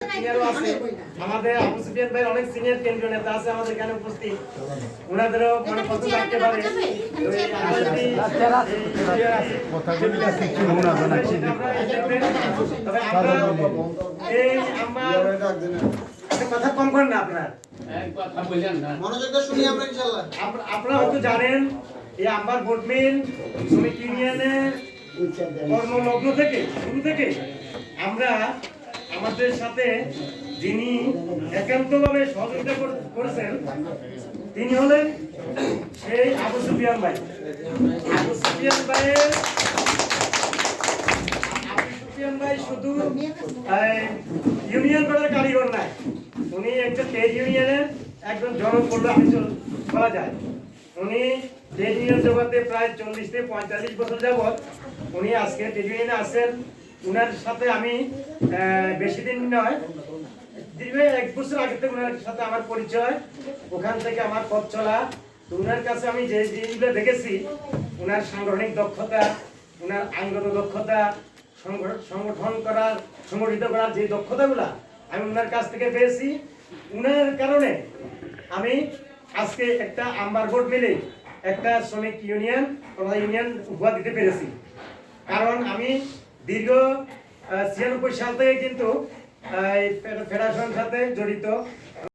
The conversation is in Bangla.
সিনিয়রও আছে আমাদের আবু সুফিয়ান ভাই অনেক সিনিয়র কেন্দ্রীয় নেতা আছে আমাদের এখানে উপস্থিত ওনাদেরও মনে পছন্দ থাকতে পারে এই আমার কথা কম করেন না আপনার মনোযোগ দিয়ে শুনি আমরা ইনশাআল্লাহ আপনারা হয়তো জানেন এই আম্বার বোর্ডমিল শ্রমিক ইউনিয়নের কর্মলগ্ন থেকে শুরু থেকে আমরা আমাদের সাথে যিনি একান্তভাবে সহযোগিতা করেছেন তিনি হলেন সেই আবু সুফিয়ান ভাই। আবু সুফিয়ান ভাই শুধু ইউনিয়ন করার কারিগর নাই, উনি একটা ট্রেড ইউনিয়নের একজন জনকল্যাণ আমি বলা যায়। উনি ট্রেড ইউনিয়ন জগতে প্রায় 40 থেকে 45 বছর যাবৎ উনি আজকে ট্রেড ইউনিয়নে আছেন। উনার সাথে আমি বেশি দিন নয়, দীর্ঘ 1 বছর আগে থেকে উনার সাথে আমার পরিচয়, ওখান থেকে আমার পথ চলা। তো উনার কাছে আমি যে জিনিসগুলো দেখেছি, উনার সাংগঠনিক দক্ষতা, উনার আইনগত দক্ষতা, সংগঠিত করার যে দক্ষতাগুলা আমি উনার কাছ থেকে পেয়েছি। উনার কারণে আমি আজকে একটা আম্বার বোর্ড মিলে একটা শ্রমিক ইউনিয়ন উপহার দিতে পেরেছি। কারণ আমি দীর্ঘ 96 সাল থেকে কিন্তু ফেডারেশনের সাথে জড়িত।